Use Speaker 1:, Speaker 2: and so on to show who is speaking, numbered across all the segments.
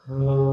Speaker 1: Ah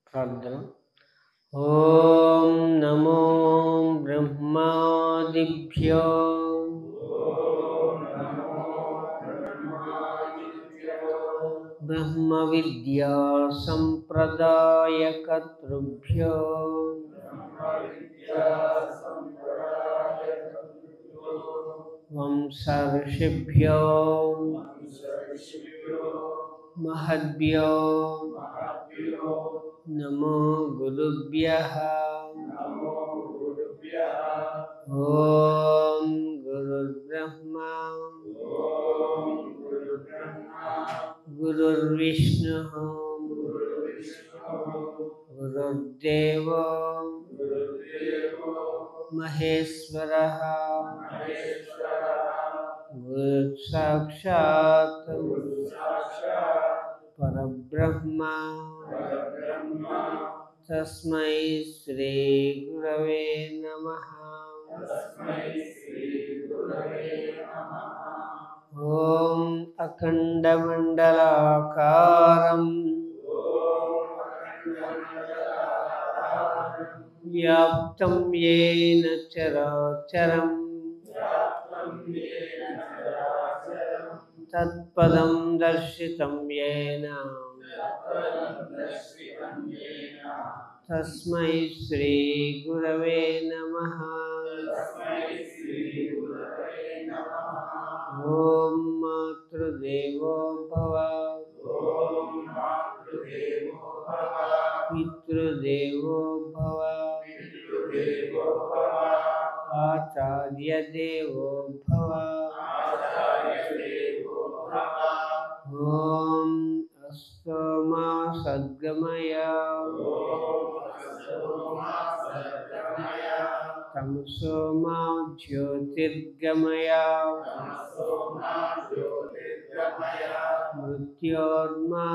Speaker 1: ప్రార్థన. ఓం నమో బ్రహ్మాదిభ్యో బ్రహ్మ విద్యా సంప్రదాయకర్తృభ్యో వంశ ఋషిభ్యో మహద్భ్యో నమో గురుభ్యః. ఓం గురుర్బ్రహ్మా గురుర్విష్ణుః గురుర్దేవో మహేశ్వరః గురుః సాక్షాత్ పరబ్రహ్మ తస్మై శ్రీ గురవే నమః. ఓం అఖండమండలాకారం వ్యాప్తం యేన చరాచరం తత్పదం దర్శితం యేన తస్మై శ్రీ గురవే నమః. ఓం మాతృదేవో భవ పితృదేవో భవ ఆచార్య దేవో భవ. ఓం అస్తో మా సద్గమయ తమసో మా జ్యోతిర్గమయ మృత్యోర్మా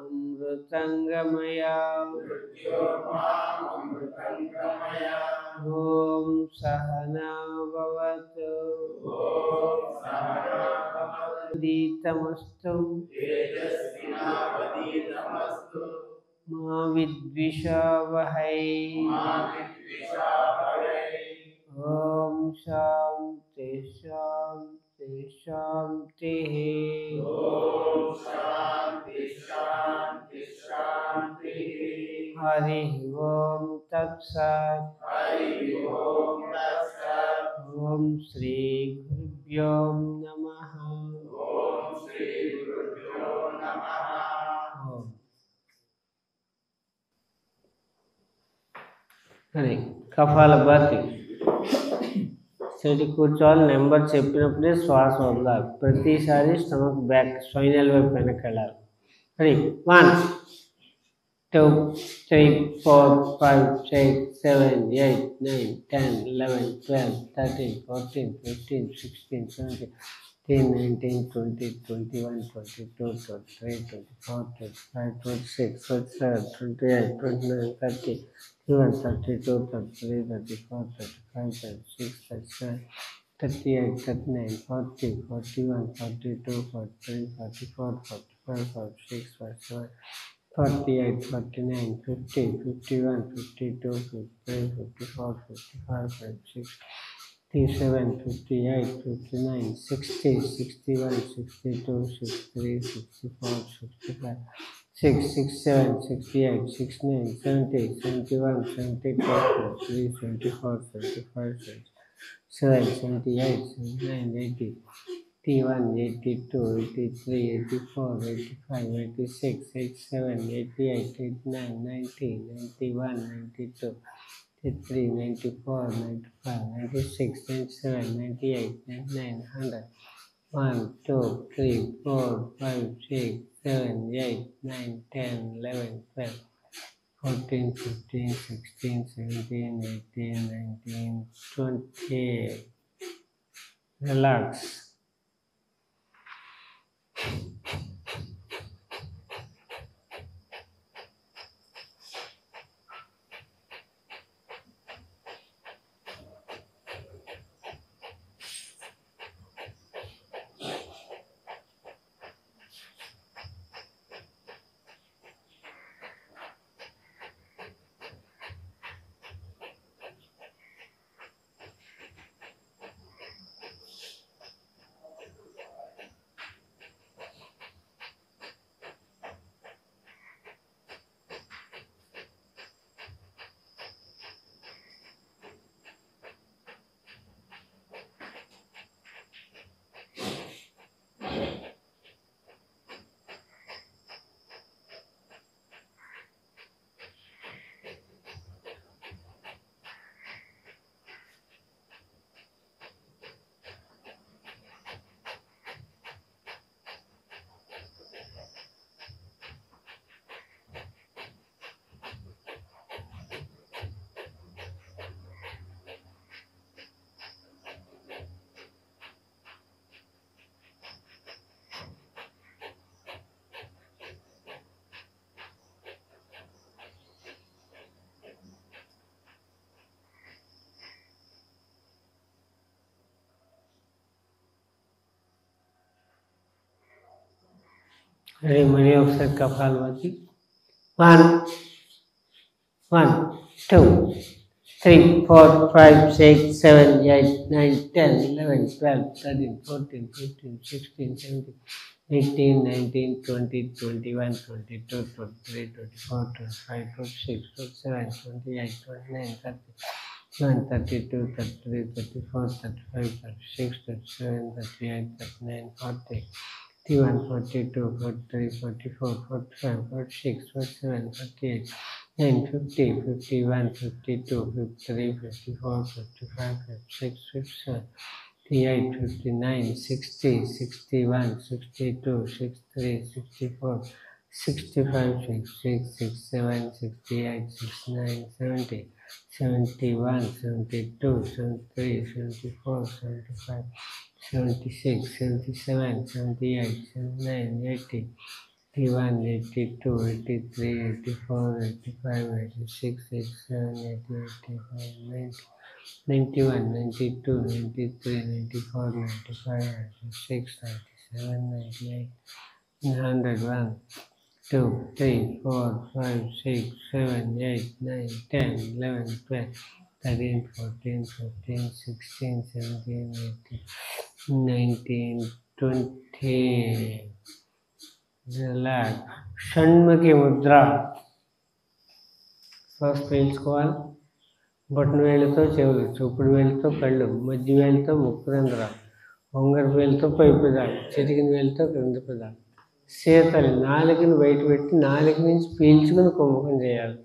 Speaker 1: అమృతంగమయ. ఓం సహనా భవతు దీతమస్తు మా విద్విషావహై. ఓం శాంతి శాంతి శాంతి. హరి ఓం తత్సత్. ఓం శ్రీ గురుభ్యో నమః. ఓం. అని కపాలభాతి. సైడ్ కూర్చోవాలి. నెంబర్ చెప్పినప్పుడే శ్వాస వదలాలి. ప్రతిసారి స్టమక్ బ్యాక్ స్పైనల్ వైపు వెనక్కి వెళ్ళాలి. Ready 1 2 3 4 5 6 7 8 9 10 11 12 13 14 15 16 17 18 19 20 21 22 23 24 25 26 27 28 29 30 31 32 33 34 35 36 37 38 39 40 41 42 43 44 45 46 47 48 49 50 51 52 53 54 55 56 57 58 59 60 61 62 63 64 65 6 67 68 69 70 71 72 73 74 75 77 78 79 80 81, 82, 83, 84, 85, 86, 87, 88, 89, 90, 91, 92, 93, 94, 95, 96, 97, 98, 99, 100. 1, 2, 3, 4, 5, 6, 7, 8, 9, 10, 11, 12, 14, 15, 16, 17, 18, 19, 20. Relax. Ready, many of the Kapalvati. 1, 1, 2, 3, 4, 5, 6, 7, 8, 9, 10, 11, 12, 13, 14, 15, 16, 17, 18, 19, 20, 21, 22, 23, 24, 25, 26, 27, 28, 29, 30, 32, 33, 34, 35, 36, 37, 38, 39, 40. 41, 42, 43, 44, 45, 46, 47, 48, 9, 50, 51, 52, 53, 54, 55, 56, 57, 58, 59, 60, 61, 62, 63, 64, 65, 66, 67, 68, 69, 70, 71, 72, 73, 74, 75, 76, 77, 78, 79, 80, 81, 82, 83, 84, 85, 86, 87, 88, 89, 90, 91, 92, 93, 94, 95, 96, 97, 98, 101, 2, 3, 4, 5, 6, 7, 8, 9, 10, 11, 12, 13, 14, 15, 16, 17, 18, 19, 20. Relax. Shanmukhi Mudra. శ్వాస పీల్చుకోవాలి. బొట్టన వేలుతో చెవులు, చూపుడు వేలుతో కళ్ళు, మధ్య వేలుతో ముక్కు రంధ్రాలు, ఉంగరపు వేలుతో పై పెదాలు, చిటికిన వేలుతో క్రింద పెదాలు. శీతలి నాలుకని బయట పెట్టి నాలుక నుంచి పీల్చుకుని కుంభకం చేయాలి.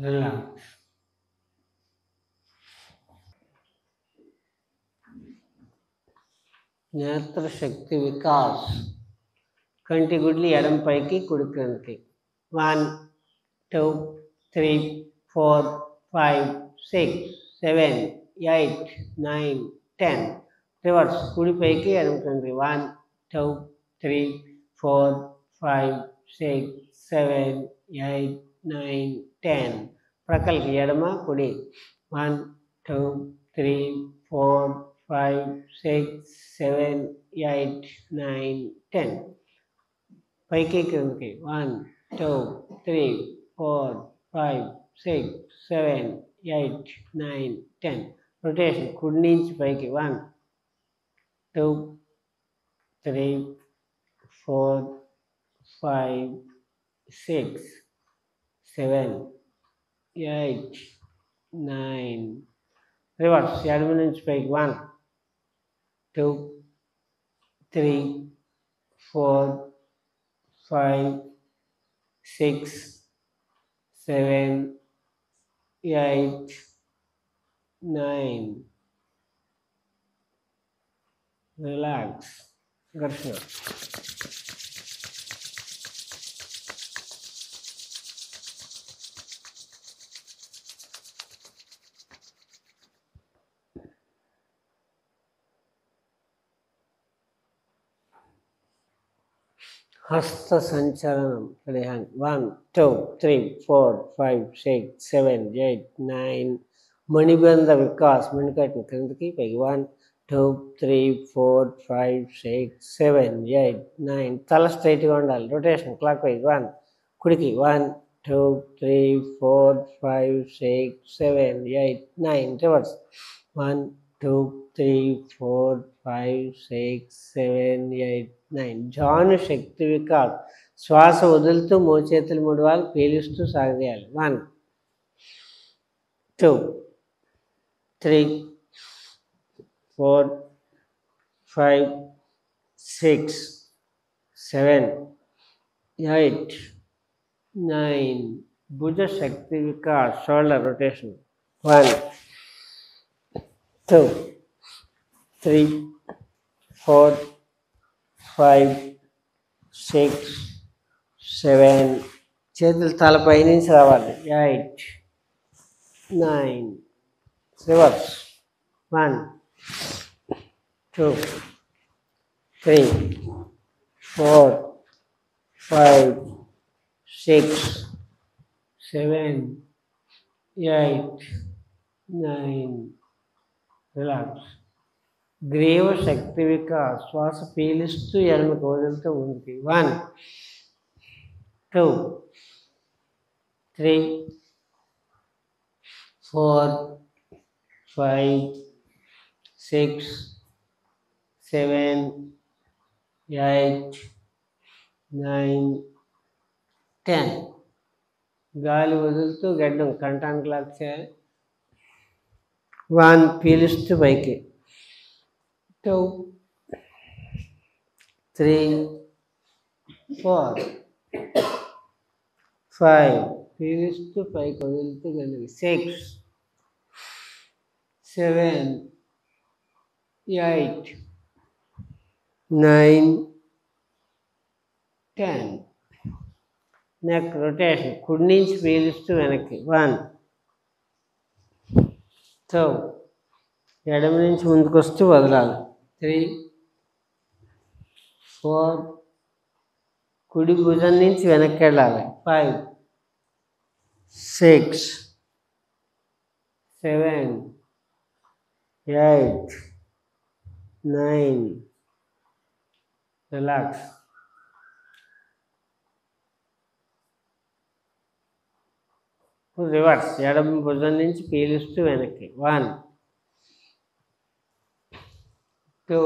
Speaker 1: relax. నేత్ర శక్తి వికాస్. కంటి గుడ్లు ఎడమ పైకి కుడి క్రిందికి. 1 2 3 4 5 6 7 8 9 10. రివర్స్. కుడి పైకి ఎడమ క్రిందికి. 1 2 3 4 5 6 7 8 9 10. ప్రక్కలకి ఎడమ కుడి. 1 2 3 4 5 6 7 8 9 10. పైకి క్రిందికి. 1 2 3 4 5 6 7 8 9 10. రొటేషన్. కుడి నుంచి పైకి. 1 2 3 4 5 6 7 8 9. రివర్స్. ఎడమ నుంచి పైకి. 1 2 3 4 5 6 7 8 9. రిలాక్స్. ఘర్షణ. హస్త సంచలనం. 1 2 3 4 5 6 7 8 9. మణిబంధ వికాస్. మణికట్టు క్రిందికి పైకి. 1 2 3 4 5 6 7 8 9. తల స్ట్రైట్గా ఉండాలి. రొటేషన్. Clock wise. 1 కుడికి. 1 2 3 4 5 6 7 8 9. రివర్స్. 1 2 3 4 5 6 7 8 9. జాను శక్తి వికాస్. శ్వాస వదులుతూ మోచేతులు ముడవాలి, పీలుస్తూ సాగదీయాలి. 1 2 3 4 5 6 7 8 9. భుజ శక్తి వికాస్. Shoulder rotation. 1 2 3 4 5 6 7. చేతులు తలపై నుంచి రావాలి. 8 9. రివర్స్. 1 2 3 4 5 6 7 8 9. రిలాక్స్. గ్రీవ శక్తి వికాస్. శ్వాస పీలుస్తూ ఎడమకు వదులుతూ ఉంది. 1 2 3 4 5 6 7 8 9 10. గాలి వదులుతూ గడ్డం కంఠానికి లాక్ చేయాలి. 1 పీలుస్తూ పైకి. 2 3 4 5 పీలుస్తూ పైకి వదులుతూ గడ్డం. 6 7 8 9 10. Neck rotation. కుడి నుంచి పీలుస్తూ వెనక్కి. 1 2 ఎడమ నుంచి ముందుకు వస్తూ వదలాలి. 3 4 కుడి భుజం నుంచి వెనక్కి వెళ్ళాలి. 5 6 7 8 9. రిలాక్స్. రివర్స్. ఎడమ భుజం నుంచి పీలుస్తూ వెనక్కి. 1 2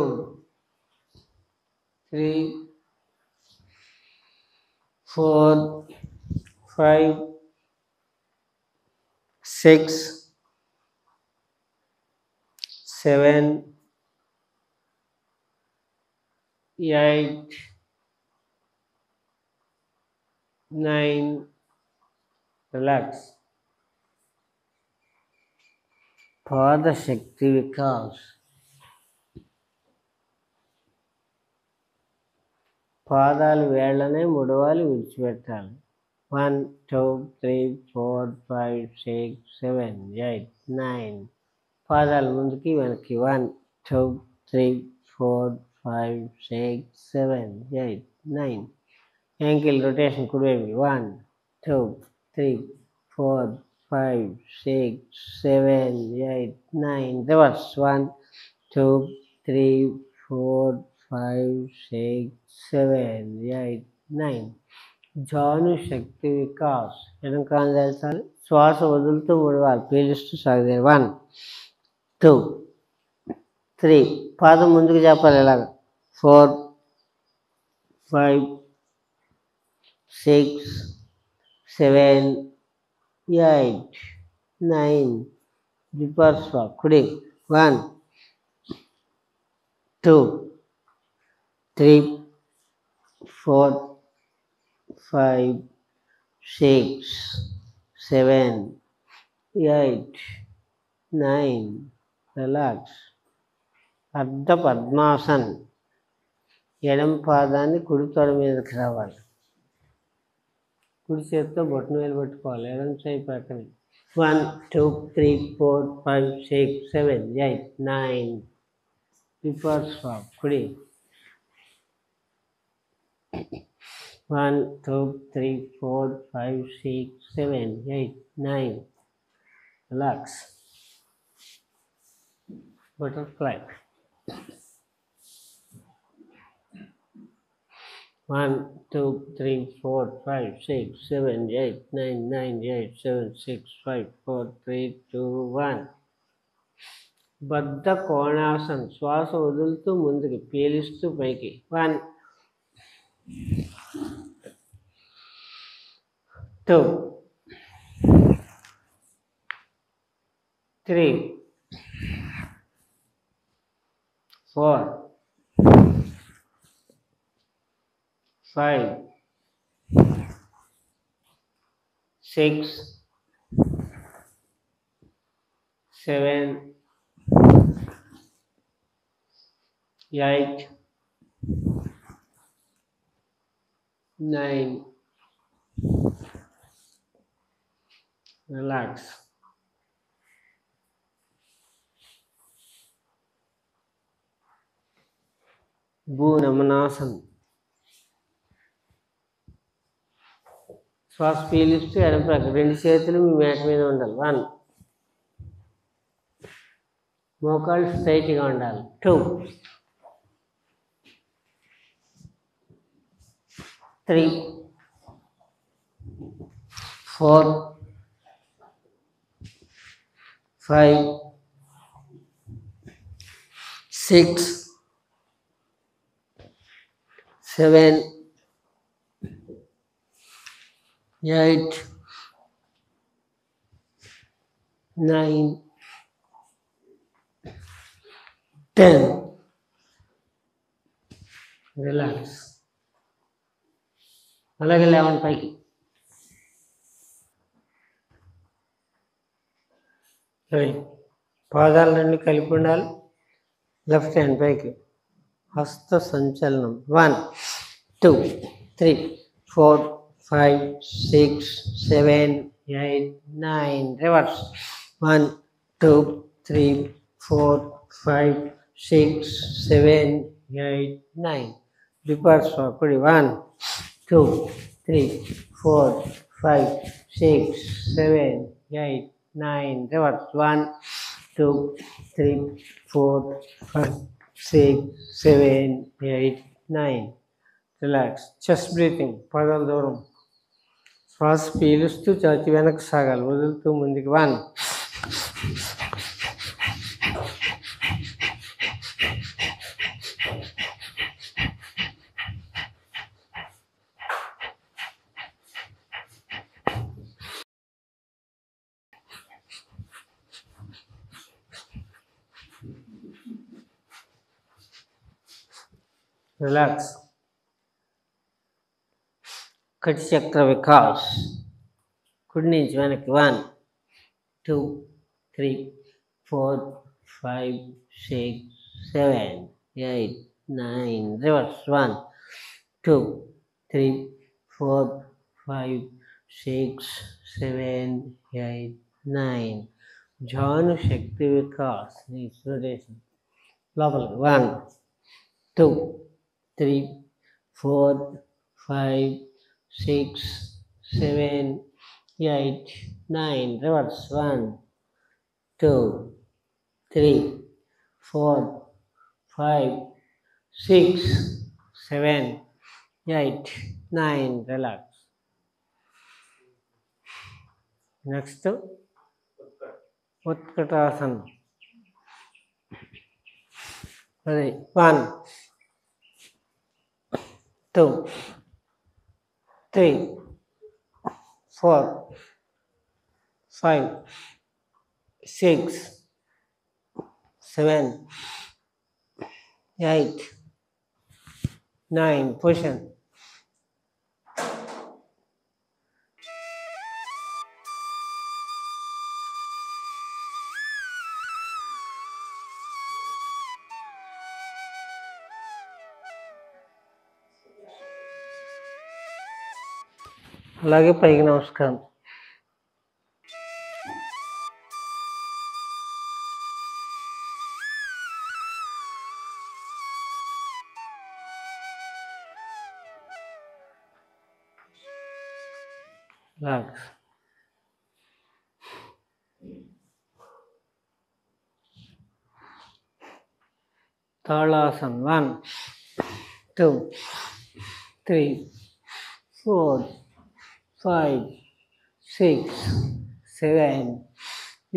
Speaker 1: 3 4 5 6 7 8 9. రిలాక్స్. పాదశక్తి వికాస్. పాదాలు వేళ్ళనే ముడవాలి, విడిచిపెట్టాలి. 1 2 3 4 5 6 7 8 9. పాదాలు ముందుకి వెనక్కి. 1 2 3 4 5 6 7 8 9. యాంకిల్ రొటేషన్ కుడివైపు. 1 2 3 4 5 6 7 8 9. రివర్స్. 1 2 3 4 5 6 7 8 9. జాను శక్తి వికాస్. ఎడం కాలు తెల్చాలి, శ్వాస వదులుతూ ముడవాలి, పీలుస్తూ సాగదీయాలి. 1 2 3. పాదం ముందుకు చెప్పాలి ఇలాగ. 4 5 6 7 8 9. రివర్స్ కుడి. 1 2 3 4 5 6 7 8 9. రిలాక్స్. అర్ధ పద్మాసన్. ఎడం పాదాన్ని కుడి తొడ మీదకి రావాలి, కుడి చేతితో బొట్టన వేలు పట్టుకోవాలి, ఎడం చేయి పక్కన. 1 2 3 4 5 6 7 8 9. రివర్స్ కుడి. 1 2 3 4 5 6 7 8 9. రిలాక్స్. బటర్ఫ్లై. 1 2 3 4 5 6 7 8 9 9 8 7 6 5 4 3 2 1. బద్ధ కోణాసన్. శ్వాస వదులుతూ ముందుకి, పీలుస్తూ పైకి. 1 2 3 4 5 6 7 8 9. రిలాక్స్. భూనమనాసన్. శ్వాస పీలుస్తూ ఎడం ప్రక్క, రెండు చేతులు మీ మేక మీద ఉండాలి. 1 మోకాళ్ళు స్ట్రైట్గా ఉండాలి. 2 3 4 5 6 7 8 9 10. రిలాక్స్. అలాగే లేవండి పైకి. పాదాలన్నీ కలిపి ఉండాలి. లెఫ్ట్ హ్యాండ్ పైకి. హస్త సంచలనం. 1 2 3 4 5 6 7 8 9. రివర్స్. 1 2 3 4 5 6 7 8 9. రివర్స్ కుడి. 1 2 3 4 5 6 7 8 9. రివర్స్. 1 2 3 4 5 6 7 8 9. రిలాక్స్. Chest breathing. పదాల దూరం. శ్వాస పీలుస్తూ ఛాతీ వెనక్కి సాగాలి, వదులుతూ ముందుకు. 1 రిలాక్స్. కటి చక్ర వికాస్. కుడి నుంచి వెనక్కి. 1 2 3 4, 5, 6, 7, 8, 9. Reverse. 1, 2, 3, 4, 5, 6, 7, 8, 9. John Shakti Vikas. Next rotation. Local. 1, 2, 3, 4, 5, 6, 7, 8, 9. Reverse. 1, 2, 3, 4, 5, 6, 7, 8, 9. Relax. Next, Utkatasana. Ready? 1, 2, 3, 4, 5, 6, 7, 8, 9. Position. అలాగే పైకి నమస్కారం. రిలాక్స్. తాళాసన్. 1, 2, 3, 4, 5, 6, 7,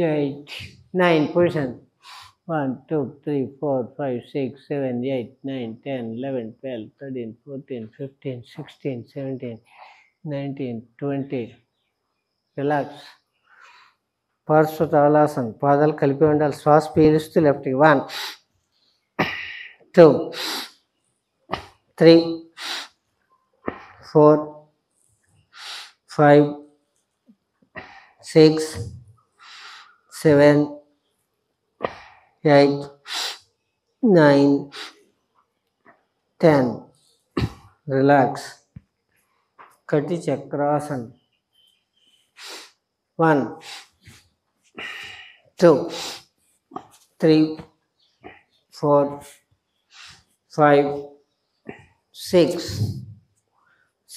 Speaker 1: 8, 9. Position. 1, 2, 3, 4, 5, 6, 7, 8, 9, 10, 11, 12, 13, 14, 15, 16, 17, 19, 20. రిలాక్స్. పార్శ్వ తాళాసన్. పాదాలు కలిపి ఉండాలి. శ్వాస పీలుస్తూ లెఫ్ట్కి. 1, 2, 3, 4, 5, 6, 7, 8, 9, 10. రిలాక్స్. కటి చక్రాసన్. 1, 2, 3, 4, 5, 6,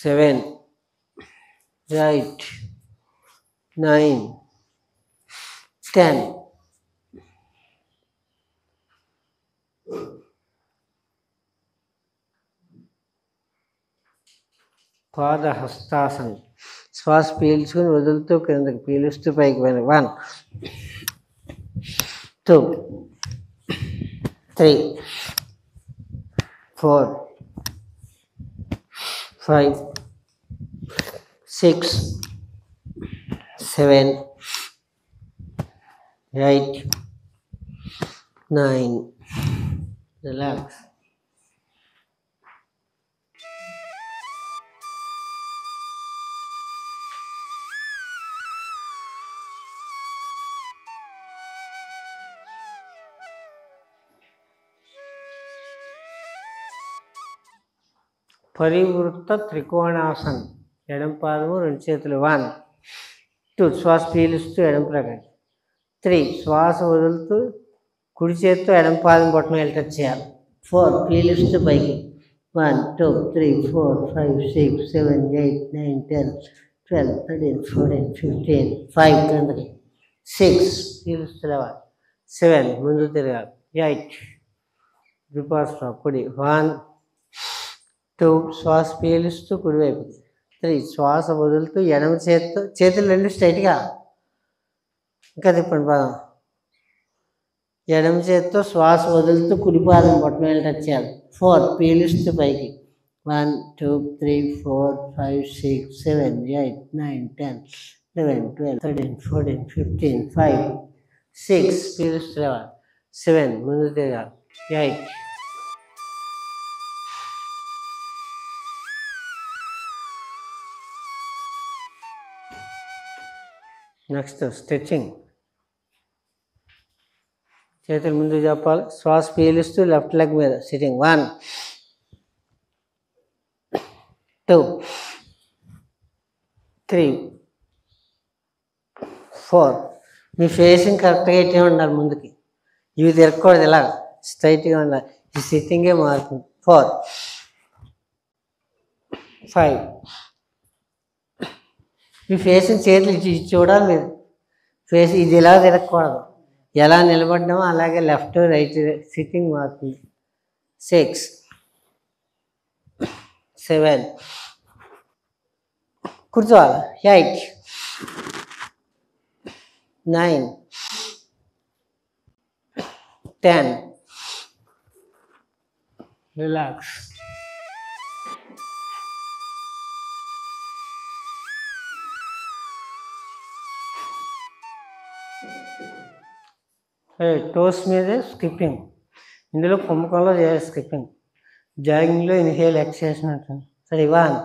Speaker 1: 7, 8, 9, 10. పాదహస్తాసన్. శ్వాస పీల్చుకుని వదులుతూ క్రిందకి, పీలుస్తూ పైకి. 1, 2, 3, 4, 5, 6, 7, 8, 9. రిలాక్స్. పరివృత్త త్రికోణాసన్. ఎడం పాదము, 2 చేతులు. 1, 2. శ్వాస పీలుస్తూ ఎడం ప్రకారం. 3. శ్వాస వదులుతూ కుడి చేతితో ఎడం పాదం బొట్టను టచ్ చేయాలి. 4. పీలుస్తూ పైకి. 1, 2, 3, 4, 5, 6, 7, 8, 9, 10, 12, 13, 14, 15. 5. క్రిందకి. 6. పీలుస్తూ లేవాలి. 7. ముందు తిరగాలి. 8. విపాసన కుడి. 1, 2. శ్వాస పీలుస్తూ కుడివైపు. 3. శ్వాస వదులుతూ ఎడమ చేతితో, చేతులు 2 స్ట్రైట్గా. ఇంకా తిప్పండి పాదం. ఎడమ చేతితో శ్వాస వదులుతూ కుడి పాదం బొట్టన టచ్ చేయాలి. 4. పీలుస్తూ పైకి. 1, 2, 3, 4, 5, 6, 7, 8, 9, 10, 11, 12, 13, 14, 15. 5. 6. పీలుస్తూ లేవాలి. 7. ముందు తిరగాలి. 8. Next stretching. చేతులు ముందు చెప్పాలి. శ్వాస పీలుస్తూ లెఫ్ట్ లెగ్ మీద సిట్టింగ్. 1 2 3 4. మీ ఫేసింగ్ కరెక్ట్గా ఇట్టే ఉండాలి. ముందుకి ఇవి తిరగకూడదు, ఇలా స్ట్రైట్గా ఉండాలి. ఈ సిట్టింగే మారుతుంది. 4 5. మీ ఫేసింగ్ చేతులు చూడాలి. మీరు ఫేస్ ఇది ఇలా తిరగకూడదు. ఎలా నిలబడ్డామో అలాగే లెఫ్ట్ రైట్ సిట్టింగ్ మారుతుంది. 6 7 కూర్చోవాలి. 8 9 10. రిలాక్స్. టోస్ మీదే స్కిప్పింగ్. ఇందులో కుంభకంలో చేయాలి స్కిప్పింగ్. జాగింగ్లో ఇన్హేల్ ఎక్సర్సైజ్ ఉంటుంది. సరే 1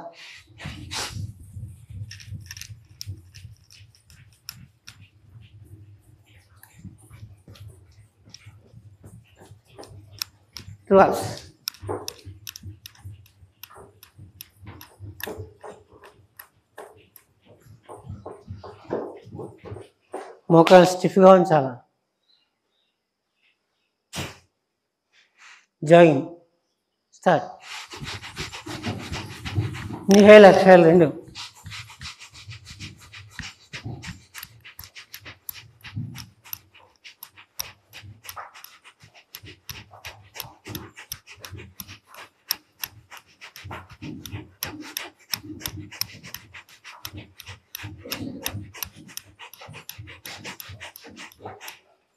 Speaker 1: 12 మోకాలు స్టిఫ్గా ఉంచాలి. Jogging start. Inhale exhale 2.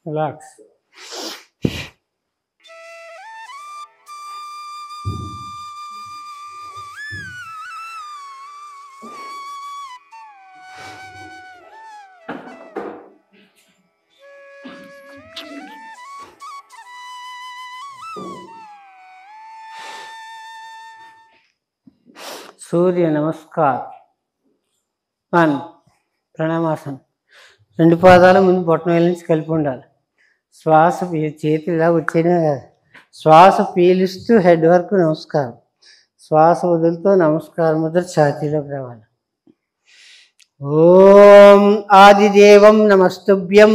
Speaker 1: Relax. Surya Namaskar. 1 ప్రణామాసనం. 2 పాదాలు ముందు బొట్టనవేలు నుంచి కలిపి ఉండాలి. శ్వాస చేతులు ఇలా వచ్చేనే కాదు. శ్వాస పీలుస్తూ హెడ్ వరకు నమస్కారం. శ్వాస వదులుతూ నమస్కారం ముద్ర ఛాతీలోకి రావాలి. ఓం ఆదిదేవం నమస్తుభ్యం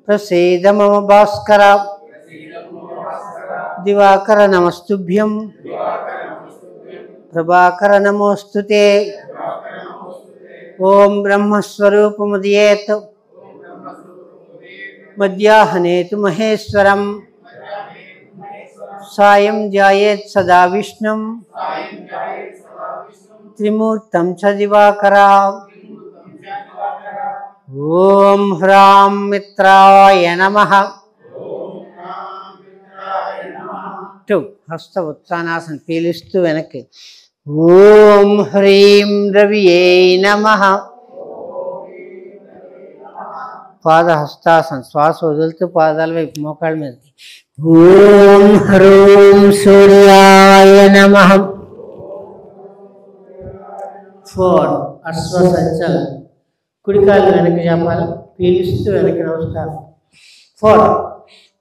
Speaker 1: ప్రసీద మమ భాస్కర దివాకర నమస్తుభ్యం ప్రభాకర నమోస్తుతే. ఓం బ్రహ్మస్వరూపముదయేత్ మధ్యాహ్నేతు మహేశ్వరం సాయం ధ్యాయేత్ సదా విష్ణుం త్రిమూర్తం చ దివాకరా. ఓం హ్రాం మిత్రాయ నమః. 2 హస్త ఉత్థానాసనం పీలుస్తూ వెనక్కి. ఓం హ్రీం రవియే నమః. పాద హస్తాసనం. శ్వాస వదులుతూ పాదాల వైపు మోకాళ్ళ మీదకి. ఓం హ్రూం సూర్యాయ నమః. 4 అశ్వ సంచలనం. కుడికాలు వెనక్కి చెప్పాలి. పీలుస్తూ వెనక్కి నమస్కారం. 4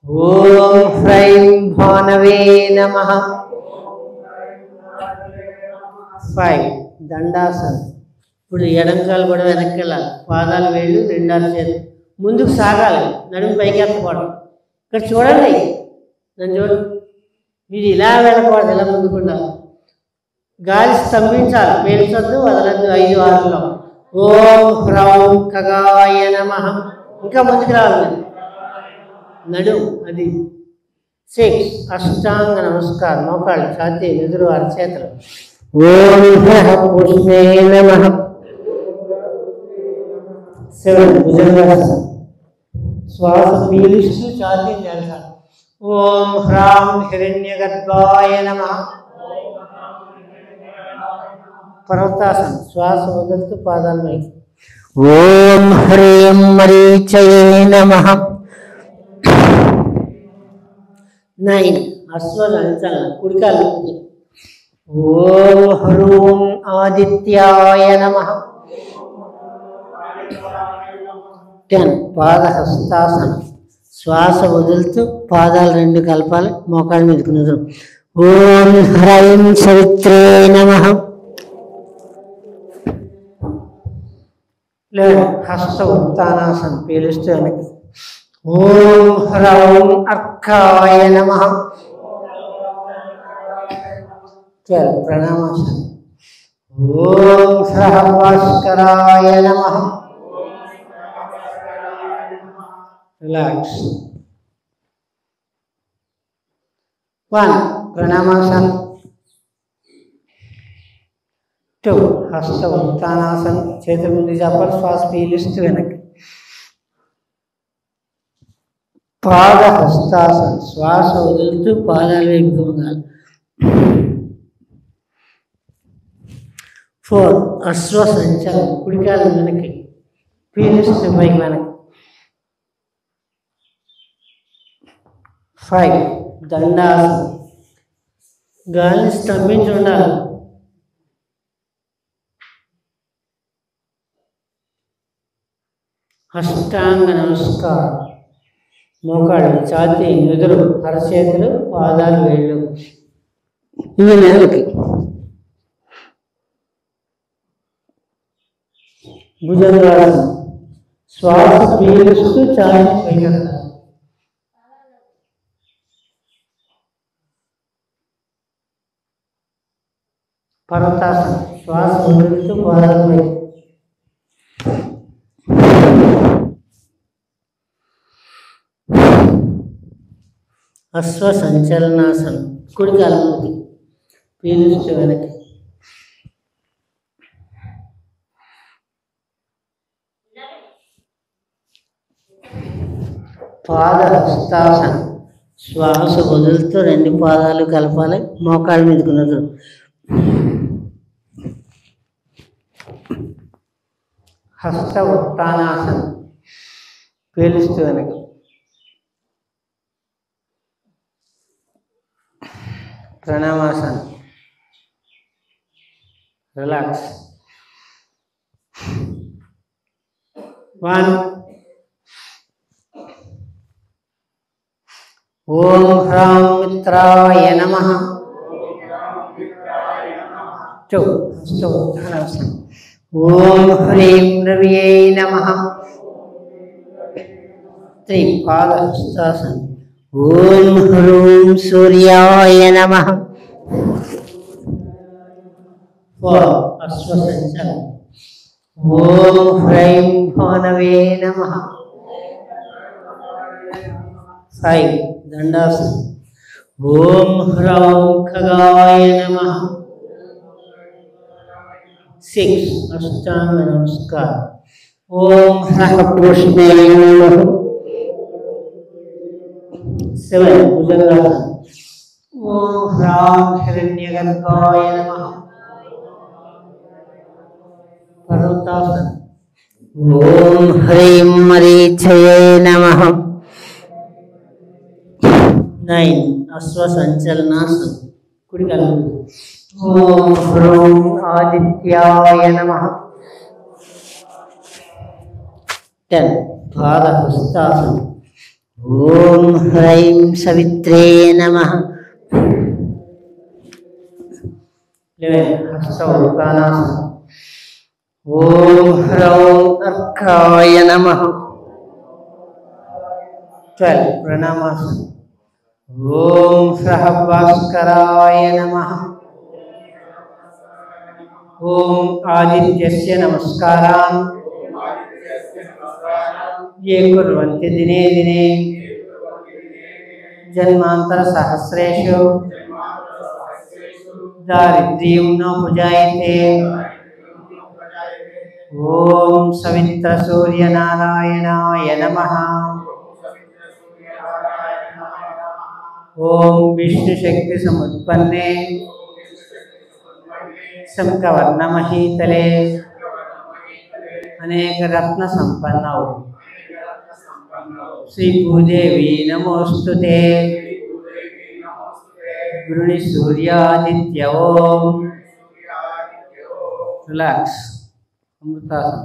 Speaker 1: ఓం హ్రైం భానవే నమః. 5 దండాసనం. ఇప్పుడు ఎడంకాలు కూడా వెనక్కి వెళ్ళాలి. పాదాలు వేళ్ళు 2 అరచేతులు ముందుకు సాగాలి. నడుము పైకి ఎత్తకూడదు. ఇక్కడ చూడండి, నన్ను చూడండి. ఇది ఇలా వెళ్ళకూడదు, ఇలా ముందుకుండాలి. గాలి స్తంభించాలి, పీల్చొద్దు, వదలద్దు. 5 6లో ఓం హ్రౌం ఖగాయ నమః. ఇంకా ముందుకు రావాలి. నడుము అది. 6 అష్టాంగ నమస్కారం. మోకాళ్ళు ఛాతీ ఎదురు అరచేతులు. ఓం హ్రః పుష్ణే నమః. 7 భుజంగాసనం. శ్వాస పీలుస్తూ ఛాతీ నిలచాలి. ఓం హ్రాం హిరణ్యగర్భాయ నమః. పర్వతాసనం. శ్వాస వదులుతూ పాదాల పైకి. ఓం హ్రీం మరీచయే నమః. 9 అశ్వసంచలనం. కుడికాలు. ఓం హ్రూం ఆదిత్యాయ నమః.
Speaker 2: 10 పాదహస్తాసనం. శ్వాస వదులుతూ పాదాలు రెండు కలపాలి, మోకాళ్ళ మీదకి నుదురు. ఓం హ్రైం సవిత్రే నమః. హస్త ఉత్తానాసనం పీలుస్తూ వెనక్కి. ఓం హ్రౌం అర్కాయ నమః. 12 ప్రణామాసనం. ఓం హ్రః భాస్కరాయ నమః. రిలాక్స్. 1 ప్రణామాసనం. 2 హస్త ఉత్తానాసనం. చేతుల ముందు చెప్పాలి, శ్వాస పీలుస్తూ వెనక్కి. పాద హస్తాసనం. శ్వాస వదులుతూ పాదాలు వైపు ఉండాలి. 4 అశ్వ సంచలనం. కుడికాలు వెనక్కి పీలుస్తూ పైకి వెనక్కి. 5 దండాసనం. గాలిని స్తంభించి ఉండాలి. 6 అష్టాంగ నమస్కారం. మోకాళ్ళు, ఛాతీ, నుదురు, అరచేతులు, పాదాలు, వేళ్ళు ఇవి నేలకి. భుజంగాసనం. శ్వాస పీలుస్తూ ఛాతీ పైకి. పర్వతాసనం. శ్వాస వదులుతూ పాదాలు పైకి. అశ్వ సంచలనాసనం. కుడి కాలుకి పీలుస్తూ వెనక్కి. పాద హస్తాసనం. శ్వాస వదులుతూ రెండు పాదాలు కలపాలి, మోకాళ్ళ మీదకి నుదురు. హస్త ఉత్తానాసనం. పీలుస్తూ వెనక్కి. ప్రణామాసనం. రిలాక్స్. 1 ఓం హ్రాం మిత్రాయ నమః. 2 హస్త ఉత్తానాసనం. ఓం హ్రీం రవ్యై నమః. 3 పాద హస్తాసనం. ఓం హ్రూం సూర్యాయ నమః. 4 అశ్వ సంచలనం. ఓం హ్రైం భానవే నమః. 5 దండాసనం. ఓం హ్రౌం ఖగాయ నమః. 6 అష్టాంగ నమస్కారం. ఓం హ్రః కృష్ణే నమః. 7 భుజంగాసనం. ఓం హ్రాం హిరణ్యగర్భాయ నమః. పర్వతాసనం. ఓం హ్రీం మరీచయే నమః. 9 అశ్వ సంచలనాసనం. కుడి కాలు. ఓం హ్రౌం ఆదిత్యాయ నమః. 10 పాద హస్తాసనం. ఓం హ్రైం సవిత్రే నమః. 11 హస్త ఉత్తానాసనం. ఓం హ్రౌం అర్కాయ నమః. 12 ప్రణామాసనం. ఓం హ్రః భాస్కరాయ నమః. ఓం ఆదిత్యస్య నమస్కారాన్ ये कुर्वन्ति दिने दिने जन्मांतर सहस्रेषु दारिद्र्यं न पुजायते. ओम सवित्र सूर्य नारायणाय नमः. ओम विष्णु शक्ति समुत्पन्ने शंखवर्ण महीतले अनेक रत्न संपन्नौ श्री भूदेवी नमोस्तुते. गृणी सूर्यादित्य. ओम रिलैक्स. अमृतासन.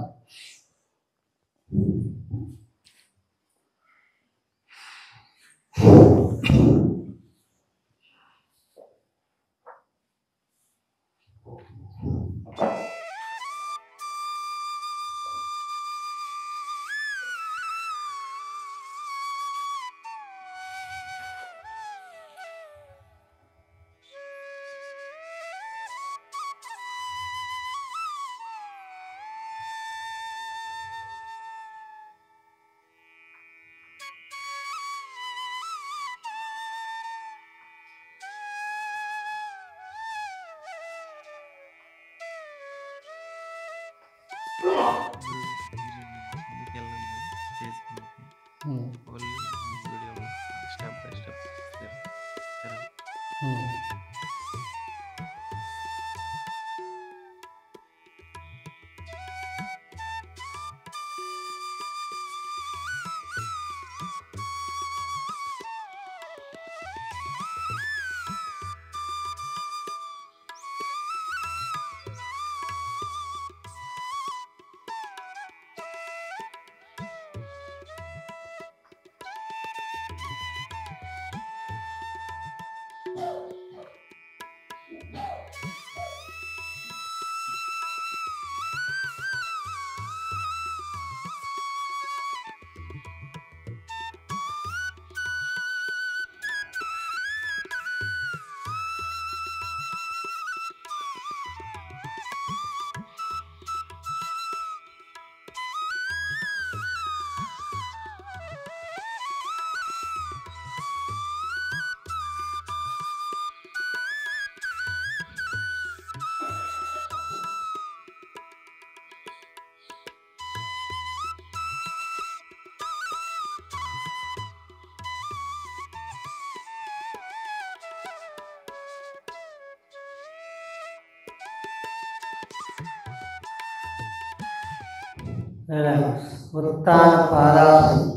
Speaker 2: ఉత్తాన పాదాసనం.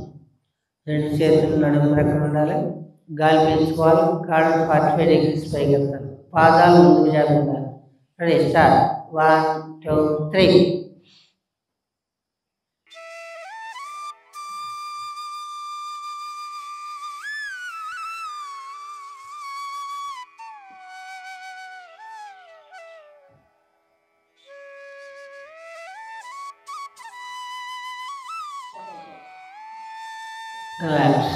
Speaker 2: రెండు చేతులు నడుము ప్రక్కన ఉండాలి. గాలి పీల్చుకోవాలి. కాళ్ళు 45 డిగ్రీస్ పైకి ఎత్తాలి. పాదాలు ముందుకు జాపి ఉండాలి. Ready start. 1 2 3. Relax.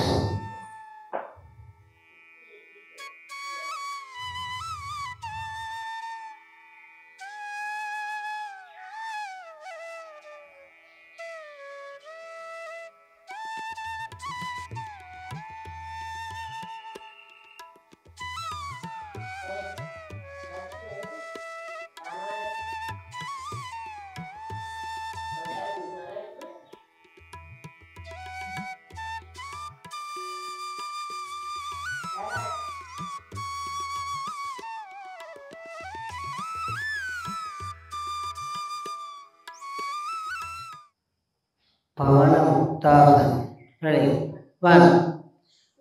Speaker 2: పవన ముక్తాసనం. రెడీ 1.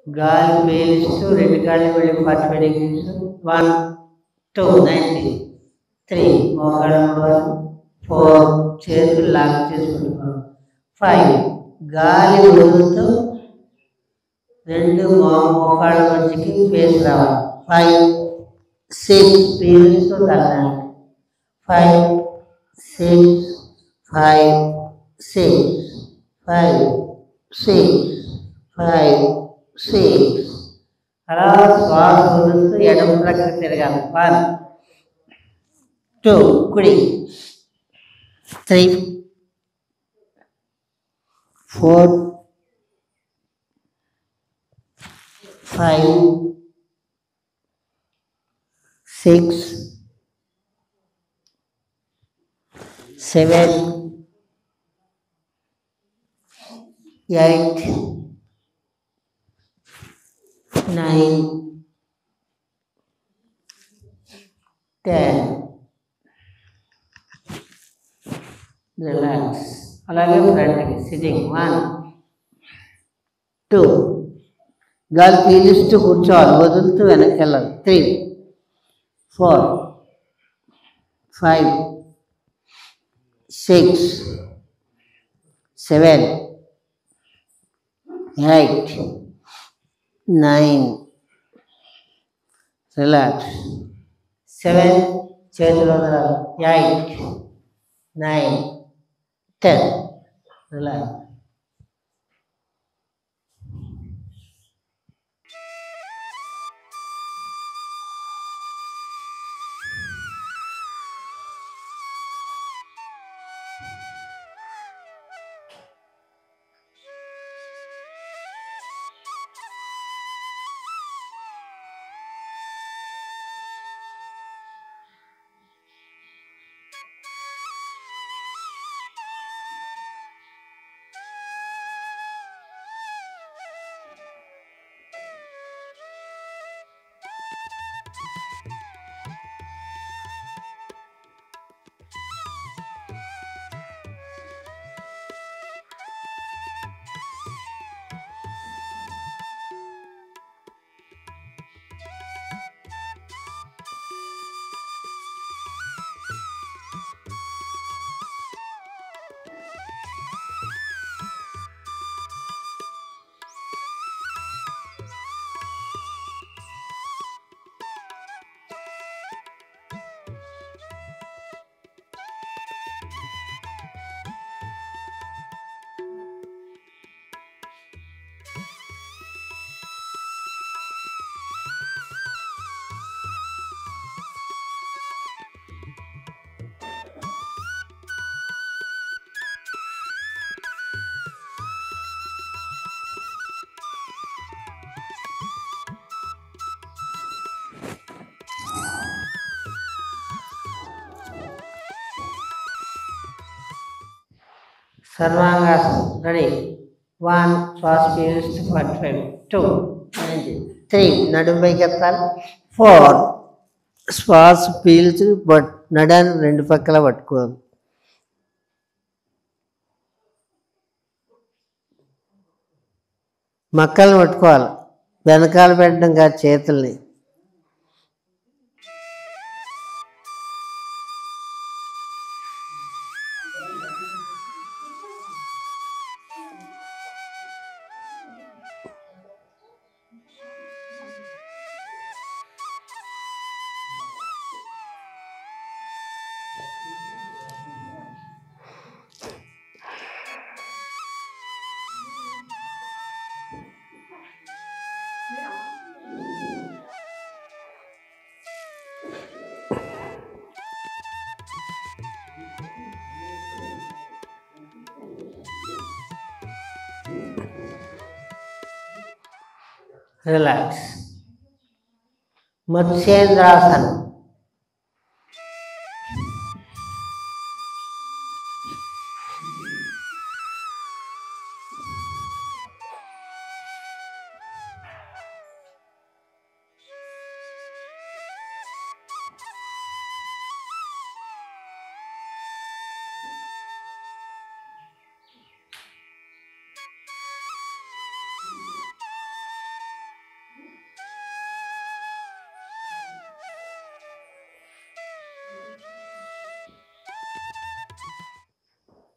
Speaker 2: గాలి పీలుస్తూ రెండు కాళ్ళు వెళ్ళి 45 డిగ్రీస్. 1 2 90. 3 మోకాళ్ళ 4 చేతులు లాక్ చేసుకుంటున్నాం. 5 గాలి వదులుతూ రెండు మోకాళ్ళ మధ్యకి ఫేస్ రావాలి. 5 6 పీలుస్తూ తగ్గాలి. 5 6 5 6 5 6 5 6. అలా శ్వాస వదులుతూ ఎడమ ప్రక్కన తిరగాలి. 1 2 కుడి. 3 4 5 6 7 8 9 10. రిలాక్స్. అలాగే ఫ్రంట్కి సిట్టింగ్. 1 2 గాలి పీలుస్తూ కూర్చోవాలి. వదులుతూ వెనక్కి వెళ్ళాలి. 3 4 5 6 7 8 9 రిలాక్స్ 7 చేతులు వదలాలి 8 9 10 రిలాక్స్ సర్వాంగాసనం రెడీ 1 శ్వాస పీల్చి 45 2 3 నడుము పైకి ఎత్తాలి 4 శ్వాస పీల్చి నడాన్ని రెండు పక్కల పట్టుకోవాలి మక్కల్ని పట్టుకోవాలి వెనకాల పెట్టడం కాదు చేతుల్ని రిలాక్స్ మత్స్యేంద్రాసనం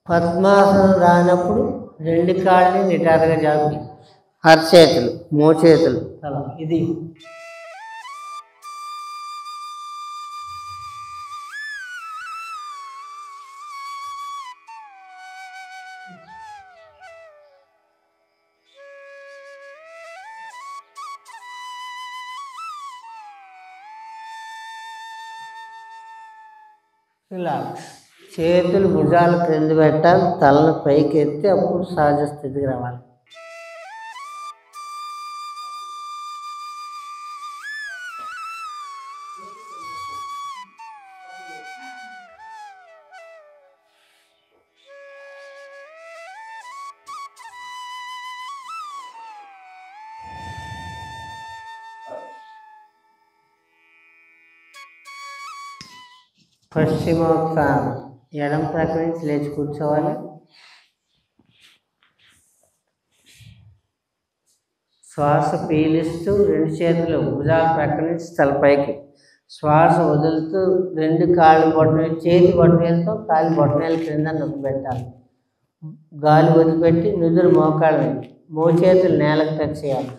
Speaker 2: పద్మాసనం రానప్పుడు రెండు కాళ్ళని నిటారుగా జాపి అరచేతులు మోచేతులు అలా ఇది రిలాక్స్ చేతులు భుజాలు క్రింద పెట్టాలి తలను పైకి ఎత్తి అప్పుడు సహజ స్థితికి రావాలి పశ్చిమోత్తానం ఎడం ప్రక్క నుంచి లేచి కూర్చోవాలి శ్వాస పీలుస్తూ రెండు చేతులు భుజాల ప్రక్క నుంచి తలపైకి శ్వాస వదులుతూ రెండు కాళ్ళు బొట్టనవేలు చేతి బొట్టనవేలతో కాళ్ళు బొట్టనవేలు క్రింద నొక్కి పెట్టాలి గాలి వదిలిపెట్టి నుదురు మోకాళ్ళ మోచేతులు నేలకు టచ్ చేయాలి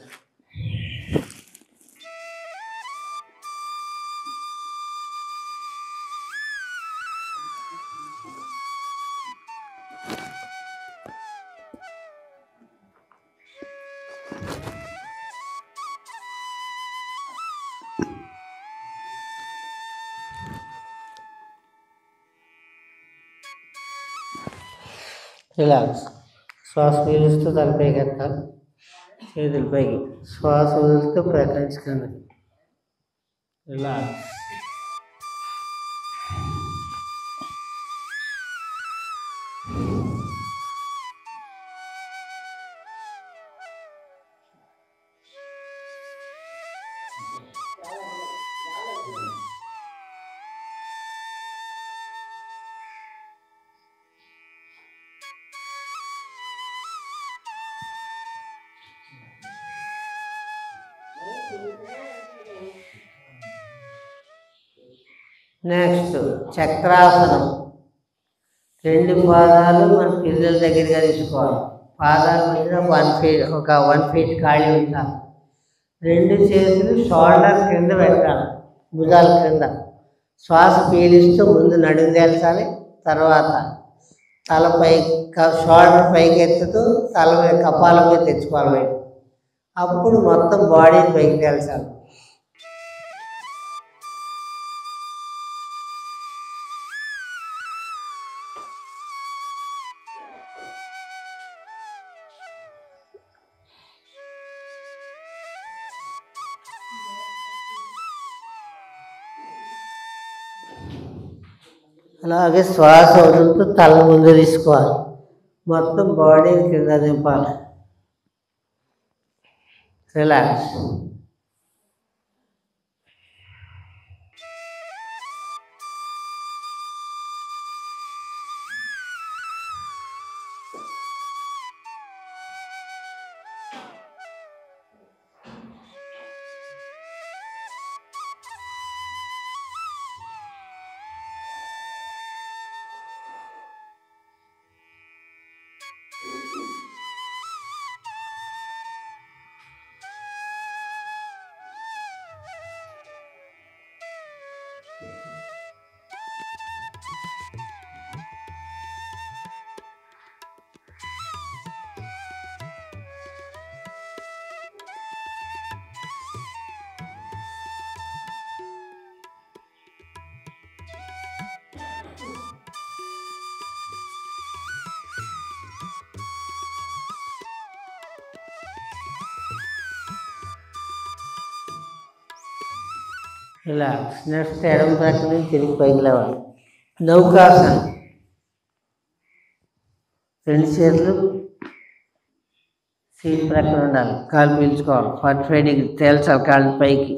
Speaker 2: రిలాక్స్. శ్వాస పీలుస్తూ తలపైకి ఎత్తాలి, చేతుల పైకి. శ్వాస వదులుతూ ప్రకటించుకుంది.
Speaker 1: రిలాక్స్.
Speaker 2: నెక్స్ట్ చక్రాసనం. 2 పాదాలు మన పిల్లల దగ్గరగా తీసుకోవాలి. పాదాల మధ్యన 1 ఫీట్ ఖాళీ ఉంచాలి. 2 చేతులు షోల్డర్ క్రింద పెట్టాలి, భుజాల క్రింద. శ్వాస పీలిస్తూ ముందు నడుము తేల్చాలి, తర్వాత తలపై షోల్డర్ పైకి ఎత్తుతూ తల మీద కపాలం మీద తెచ్చుకోవాలి బయట. అప్పుడు మొత్తం బాడీని పైకి తేల్చాలి. అలాగే శ్వాస వదులుతూ తల ముందు తీసుకోవాలి, మొత్తం బాడీని కింద దింపాలి. రిలాక్స్. రిలాక్స్. నెక్స్ట్ ఎడమ ప్రక్క నుంచి తిరిగి పైకి లేవాలి. నౌకాసనం. 2 చేతులు సీట్ ప్రక్కన ఉండాలి, కాలు పీల్చుకోవాలి, 45 డిగ్రీ తేల్చాలి కాళ్ళు పైకి.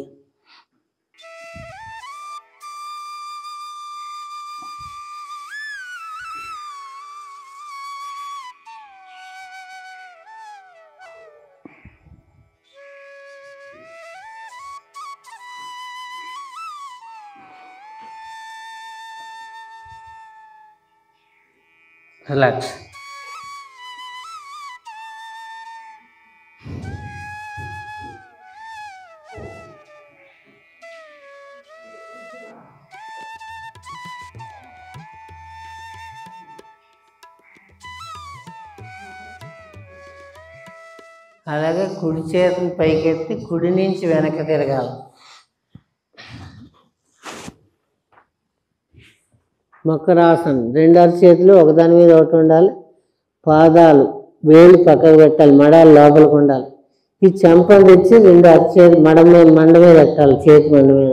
Speaker 2: రిలాక్స్. అలాగే కుడి చేతిని పైకెత్తి కుడి నుంచి వెనక్కి తిరగాలి. మకరాసనం. 2 అరచేతులు ఒకదాని మీద ఒకటి ఉండాలి. పాదాలు వేలు పక్కకు పెట్టాలి, మడాలు లోపలికి ఉండాలి. ఈ చెంపలు తెచ్చి 2 అరచేతులు మండ మీద పెట్టాలి, చేతి మండ మీద.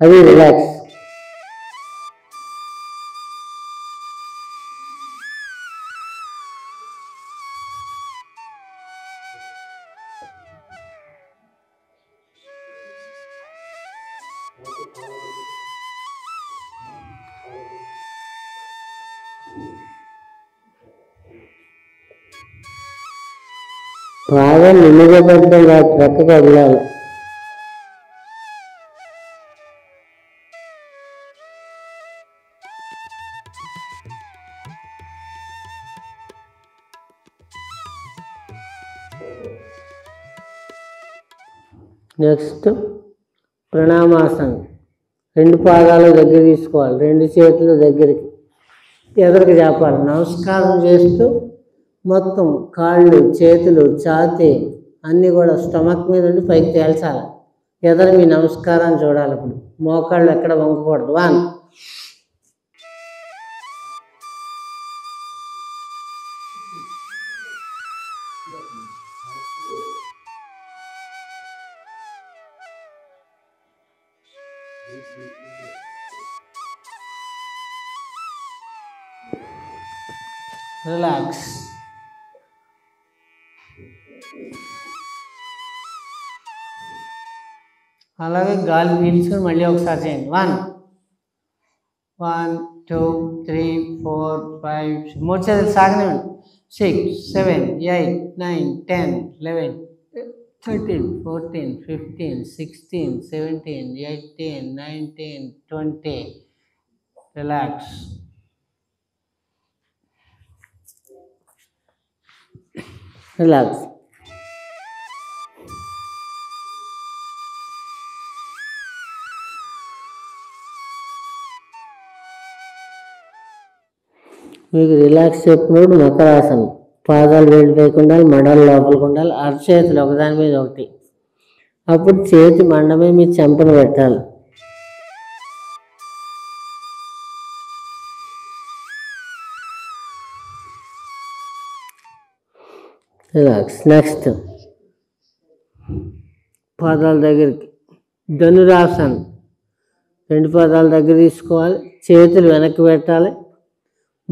Speaker 2: అది రిలాక్స్. బాగా నిలువుగా పడడం కాదు, ప్రక్కకు వదలాలి. నెక్స్ట్ ప్రణామాసనం. 2 పాదాలు దగ్గర తీసుకోవాలి, 2 చేతులు దగ్గరికి ఎదురుకు చేపాలి. నమస్కారం చేస్తూ మొత్తం కాళ్ళు చేతులు ఛాతీ అన్నీ కూడా స్టమక్ మీద ఉండి పైకి తేల్చాలి. ఎదురు మీ నమస్కారాన్ని చూడాలి. ఇప్పుడు మోకాళ్ళు ఎక్కడ వంకకూడదు. 1 రిలాక్స్. అలాగే గాలి పీల్చుకొని మళ్ళీ ఒకసారి చేయండి. 1 2 3 4 5 మూడు చేతులు సాగనివ్వండి. 6 7 8 9 10 11 13 14 15 16 17 18 19 20. రిలాక్స్. రిలాక్స్. మీకు రిలాక్స్ చెప్పినప్పుడు మకరాసనం. పాదాలు వేడిపైకి ఉండాలి, మడాలు లోపలికి ఉండాలి, అరచేతులు ఒకదాని మీద ఒకటి. అప్పుడు చేతి మండమే మీ చెంపను పెట్టాలి. రిలాక్స్. నెక్స్ట్ పాదాల దగ్గరికి ధనురాసనం. రెండు పాదాల దగ్గర తీసుకోవాలి, చేతులు వెనక్కి పెట్టాలి,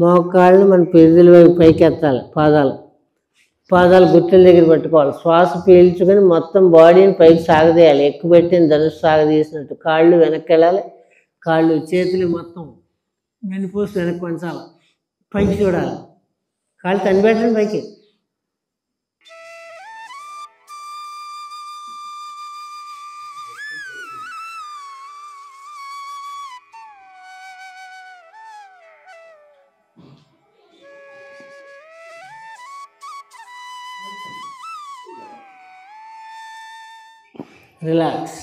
Speaker 2: మోకాళ్ళని మన పిరుదుల వైపు పైకి ఎత్తాలి. పాదాలు గుర్తుల దగ్గర పెట్టుకోవాలి. శ్వాస పీల్చుకొని మొత్తం బాడీని పైకి సాగదీయాలి. ఎక్కువ పెట్టిన ధనుసు సాగదీసినట్టు. కాళ్ళు వెనక్కి వెళ్ళాలి, కాళ్ళు చేతులు మొత్తం వెనుపూసి వెనక్కి పంచాలి, పైకి చూడాలి. కాళ్ళు కనిపెట్టండి పైకి. రిలాక్స్.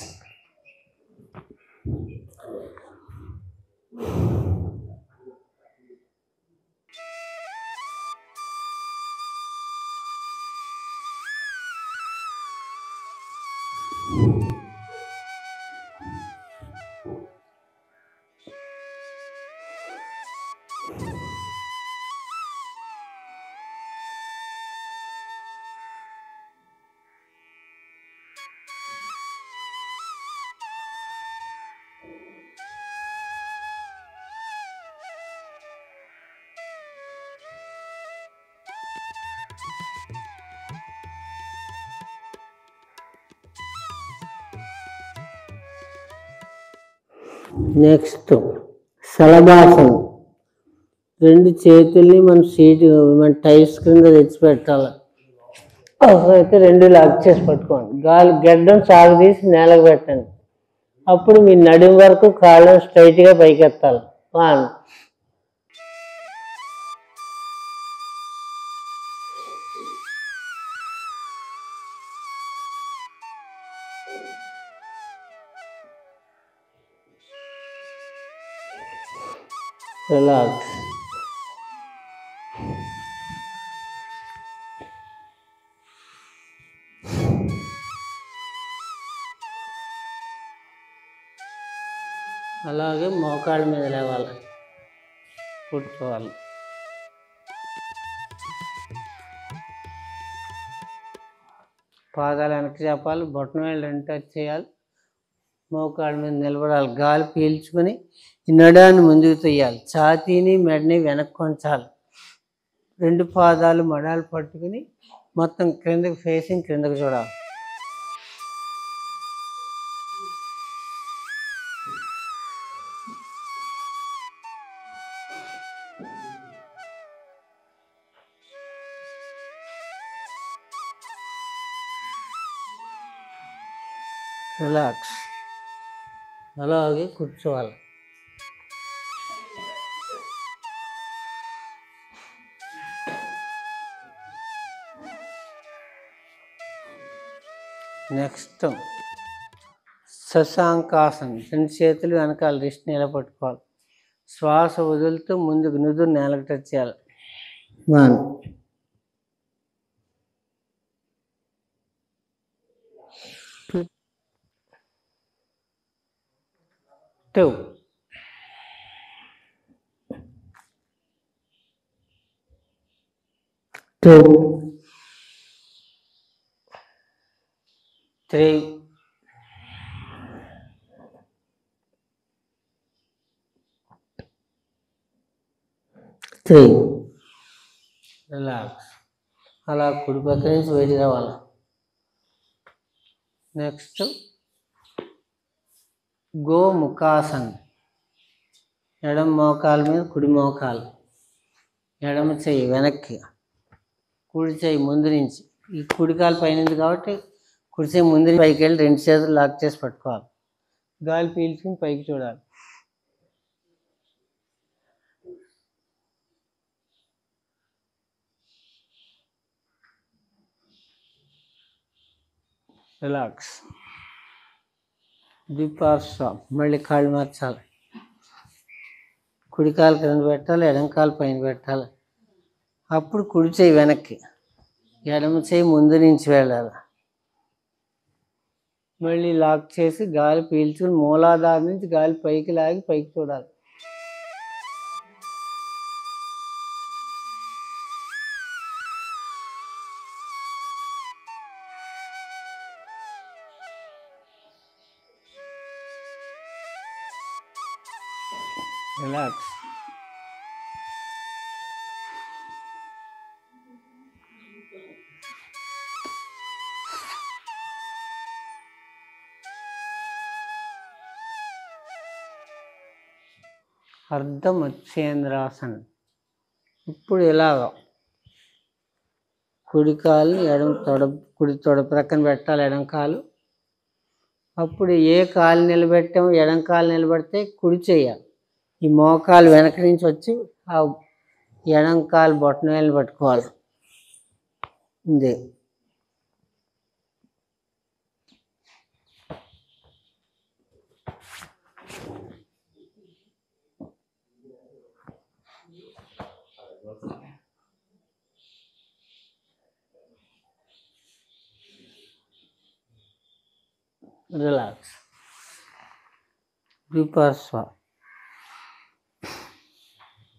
Speaker 2: నెక్స్ట్ శలభాసనం. రెండు చేతుల్ని మన టైర్స్ క్రింద తెచ్చిపెట్టాలి. అయితే రెండు లాక్ చేసి పట్టుకోండి. గాలి గడ్డం సాగదీసి నేలకు పెట్టండి. అప్పుడు మీ నడుము వరకు కాళ్ళను స్ట్రైట్గా పైకెత్తాలి. 1 రిలాక్స్. అలాగే మోకాళ్ళ మీద లేవాలి, కూర్చోవాలి. పాదాలు వెనక్కి చెప్పాలి, బొట్టన వేళ్ళు రెండు టచ్ చేయాలి, మోకాళ్ళ మీద నిలబడాలి. గాలి పీల్చుకొని నడాన్ని ముందుకు తీయాలి, ఛాతీని మెడని వెనక్కి కొంచాలి. రెండు పాదాలు మడాలు పట్టుకుని మొత్తం క్రిందకి ఫేసింగ్ క్రిందకు చూడాలి. రిలాక్స్. అలాగే కూర్చోవాలి. నెక్స్ట్ శశాంకాసనం. రెండు చేతులు వెనకాల రిస్ట్ నిలబెట్టుకోవాలి. శ్వాస వదులుతూ ముందుకు నుదురు నేలకు టచ్ చేయాలి. 1 2 3 3 రిలాక్స్. అలా కుడి పక్క నుంచి బయటికి రావాలి. నెక్స్ట్ గోముఖాసన్. ఎడమ మోకాలు మీద కుడి మోకాలు, ఎడమ చెయ్యి వెనక్కి, కుడి చెయ్యి ముందు నుంచి. ఈ కుడి కాలు పైన ఉంది కాబట్టి కుడి చెయ్యి ముందు పైకి వెళ్ళి 2 చేతులు లాక్ చేసి పట్టుకోవాలి. గాలి పీల్చుకుని పైకి చూడాలి. రిలాక్స్. ద్విపార్శ్వ. మళ్ళీ కాళ్ళు మార్చాలి. కుడి కాలు కింద పెట్టాలి, ఎడమ కాలు పైన పెట్టాలి. అప్పుడు కుడి చేయి వెనక్కి, ఎడమ చేయి ముందు నుంచి వెళ్ళాలి. మళ్ళీ లాక్ చేసి గాలి పీల్చుకుని మూలాధారం నుంచి గాలి పైకి లాగి పైకి చూడాలి. రిలాక్స్. అర్ధమత్స్యేంద్రాసన్. ఇప్పుడు ఇలాగ కుడి కాలుని కుడి తొడ ప్రక్కన పెట్టాలి, ఎడం కాలు. అప్పుడు ఏ కాలు నిలబెట్టామో ఎడం కాలు నిలబెడితే కుడి చేయాలి. ఈ మోకాలు వెనక నుంచి వచ్చి ఆ ఎడం కాలు బొట్టన వేలు పట్టుకోవాలి. ఇదే రిలాక్స్. ద్విపార్శ్వ.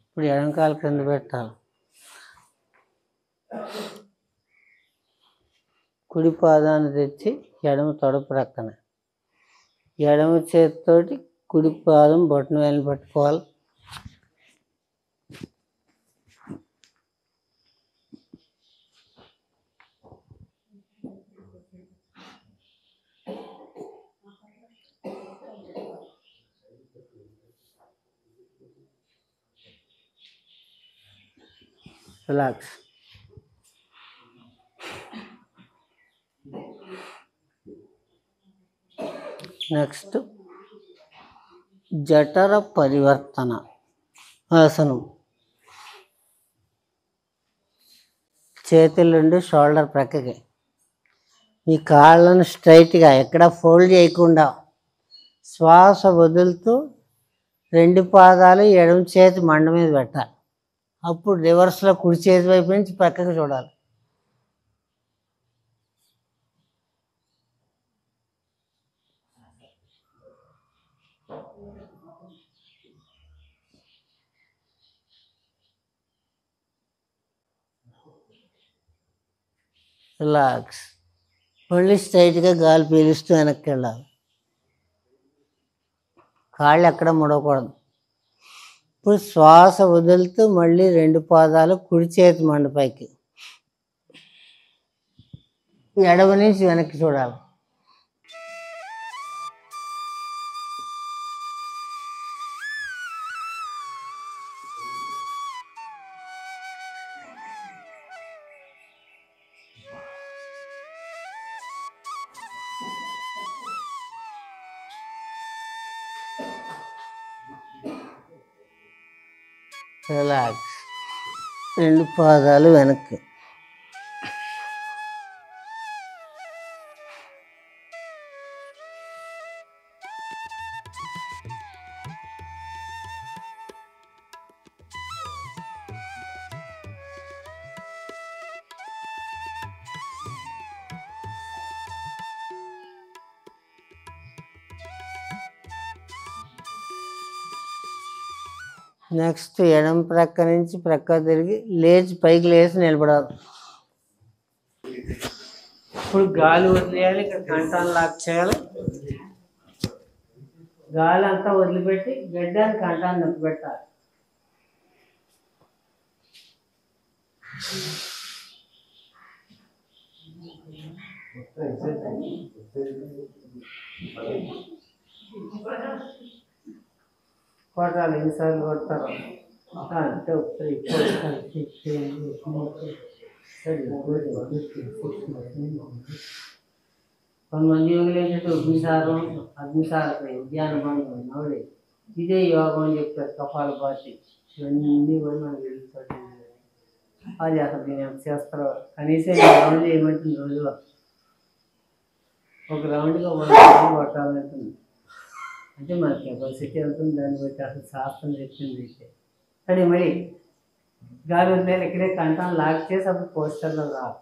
Speaker 2: ఇప్పుడు ఎడం కాలు కింద పెట్టాలి. కుడి పాదాన్ని తెచ్చి ఎడమ తొడ ప్రక్కన, ఎడమ చేతితోటి కుడి పాదం బొట్టన వేలు పట్టుకోవాలి. రిలాక్స్. నెక్స్ట్ జఠర పరివర్తన ఆసనం. చేతులు రెండు షోల్డర్ ప్రక్కకి, మీ కాళ్ళను స్ట్రైట్గా ఎక్కడ ఫోల్డ్ చేయకుండా శ్వాస వదులుతూ 2 పాదాలు ఎడమ చేతి మండ మీద పెట్టాలి. అప్పుడు రివర్స్లో కుడి చేతి వైపు నుంచి పక్కకు చూడాలి. రిలాక్స్. మళ్ళీ స్ట్రైట్గా గాలి పీలుస్తూ వెనక్కి వెళ్ళాలి. కాళ్ళు ఎక్కడ ముడవకూడదు. ఇప్పుడు శ్వాస వదులుతూ మళ్ళీ 2 పాదాలు కుడి చేతి మండపైకి, ఎడమ నుంచి వెనక్కి చూడాలి. రిలాక్స్. 2 పాదాలు వెనక్కి. నెక్స్ట్ ఎడమ ప్రక్క నుంచి ప్రక్క తిరిగి లేచి పైకి లేచి నిలబడాలి. ఇప్పుడు గాలి వదిలేయాలి. ఇక్కడ కంఠాన్ని లాక్ చేయాలి. గాలి అంతా వదిలిపెట్టి గడ్డాన్ని కంఠాన్ని నొప్పి పెట్టాలి. కొట్టాలి ఎన్నిసార్లు కొడతారు. 1 2 3 4 5 6 7 కొంతమంది యోగులు ఏంటంటే అగ్నిసారం ఉద్యాన బంధం నవలే ఇదే యోగం అని చెప్తారు. కపాలభాతి ఇవన్నీ కూడా మనకి తెలుస్తుంది. అది అసలు నేను ఎంత చేస్తారో కనీసం రౌండ్ చేయమంటుంది రోజులో. ఒక రౌండ్గా 100 రౌండ్ కొట్టాలంటుంది. అంటే మన కెపాసిటీ అవుతుంది, దాన్ని బట్టి అసలు శాస్త్రం చెప్పింది అయితే. కానీ మరి గాలి వదిలేరు ఇక్కడే కంటాన్ని లాక్ చేసి అప్పుడు పోస్టర్లో రాదు.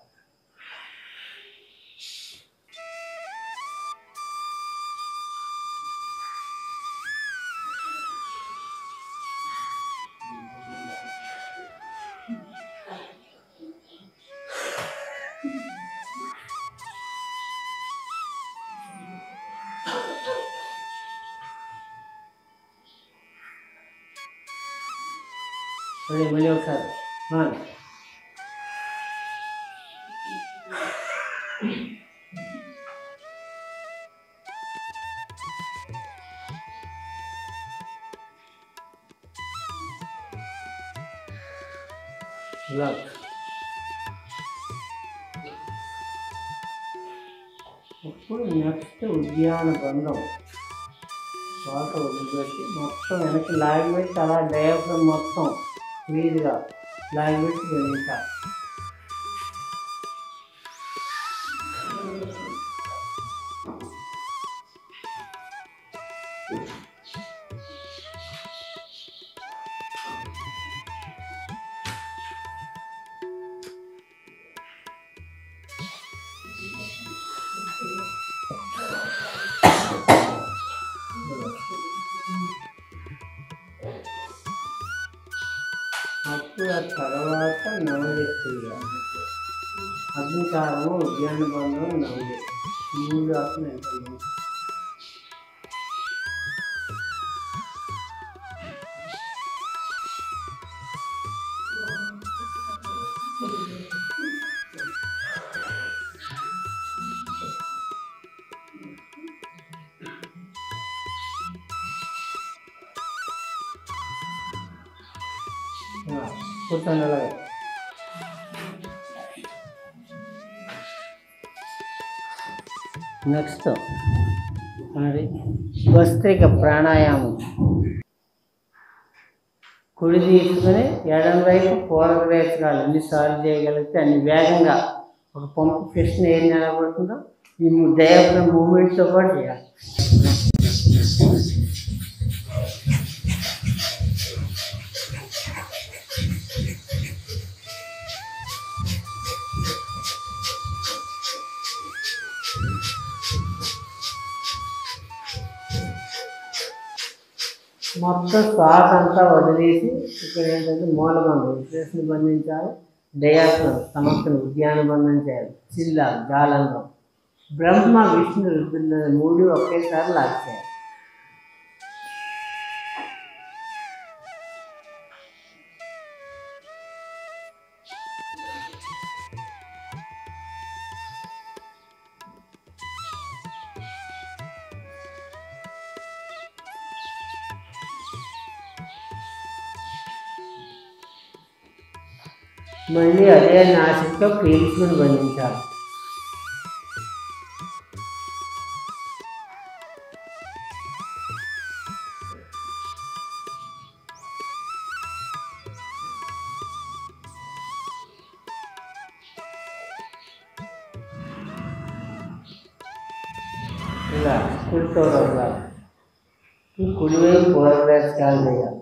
Speaker 2: మళ్ళీ ఒకసారి ఇప్పుడు నెక్స్ట్ ఉద్యాన బంధం శ్వాస వదిలిపెట్టి మొత్తం వెనక్కి లాగిపెట్టి అలా డయాఫ్రమ్ మొత్తం క్లీన్గా లాగిపెట్టి వెళ్ళింటారు. అప్పుడు ఆ తర్వాత నవలెక్కియ అగ్నికారము ఉద్యాన బంధం నవలే 3 ఆసనం ఎంత కూర్చోండి. అలాగే నెక్స్ట్ మరి భస్త్రిక ప్రాణాయామం. కుడి తీసుకుని ఎడం వైపు పూర్వరేచకాలు ఎన్నిసార్లు చేయగలిగితే అన్ని వేగంగా ఒక పంపు ఫిష్ని ఏం నిలబడుతుందో ఈ డయాఫ్రమ్ మూమెంట్తో పాటు చేయాలి. మొత్తం శ్వాస అంతా వదిలేసి ఇక్కడ ఏంటంటే మూలబంధం విశ్లేషణ బంధించాలి. డయాఫ్రమ్ సమస్యను ఉద్యాన బంధం చేయాలి. చిల్ల గాలంగం బ్రహ్మ విష్ణు రుద్రుల 3 ఒకేసారి లాక్ చేయాలి. మళ్ళీ అదే నాసికతో పీల్చుకుని బంధించాలి. ఇలా కుడితో కుడివైపు పూర్వరేచకాలు చేయాలి.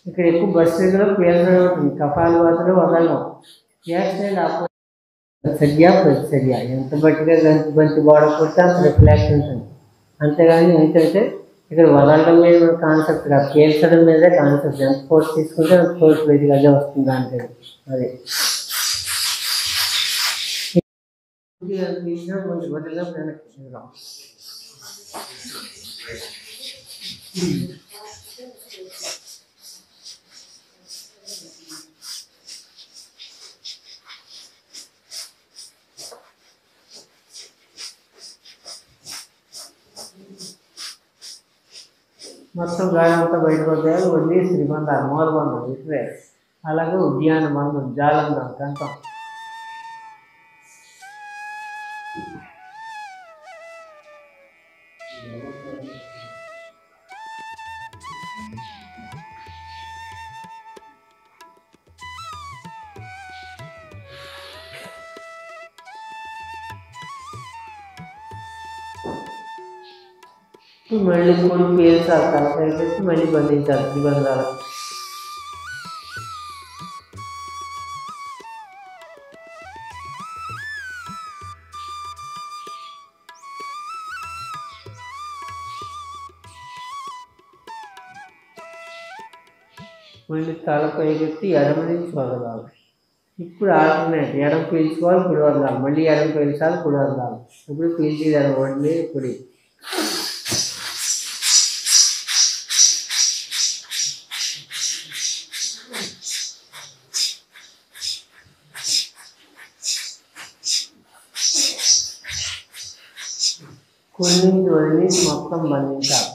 Speaker 2: ఇక్కడ ఎక్కువ భస్త్రికలో పీల్చడం ఉంటుంది. కపాలభాతిలో వదలడం. యాక్సిడెంట్ ప్రతిచర్య ఎంత బట్టిగా బంతి గోడ కొడితే అంత రిఫ్లెక్ట్ ఉంటుంది. అంతేగాని ఏంటంటే ఇక్కడ వదలడం మీద కాన్సెప్ట్ కాదు, పీల్చడం మీదే కాన్సెప్ట్. ఎంత ఫోర్స్ తీసుకుంటే అంత ఫోర్స్ బయటికి అదే వస్తుంది. దానికి అది వదిలిగా వెనక్కి
Speaker 1: మొత్తం గాలి అంతా బయటకు వదిలేయాలి, వదిలి శ్రీబంధాలు మూలబంధం ఇటువే, అలాగే ఉద్యాన బంధం జాలంధం కంఠం. మళ్ళీ కొన్ని పేల్చాలి, తలకాయ పెట్టి మళ్ళీ బంధించాలి త్రిబంధాలు. మళ్ళీ తలపైకెత్తి ఎడమ నుంచి వదలాలి. ఇప్పుడు ఆల్టర్నేట్, ఎడమ పీల్చుకోవాలి, కుడి వదలాలి, మళ్ళీ ఎడమ పీల్చాలి, కుడి వదలాలి. ఇప్పుడు పీల్చి ఎడమ, మళ్ళీ కుడి. కుడి నుంచి వదిలి మొత్తం బంధించాలి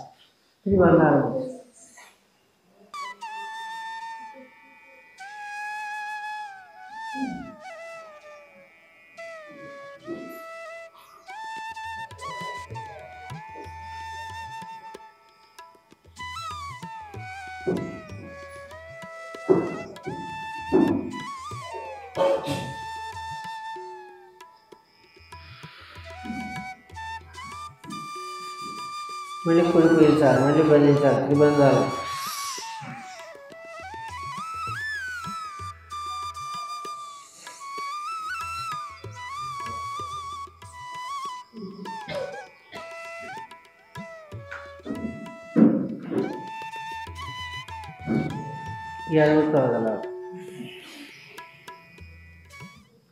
Speaker 1: త్రిబంధాలు. మళ్ళీ కుడి పీల్చాలి, మళ్ళీ బంధించాలి త్రిబంధాలు. ఎడమతో వదలాలి.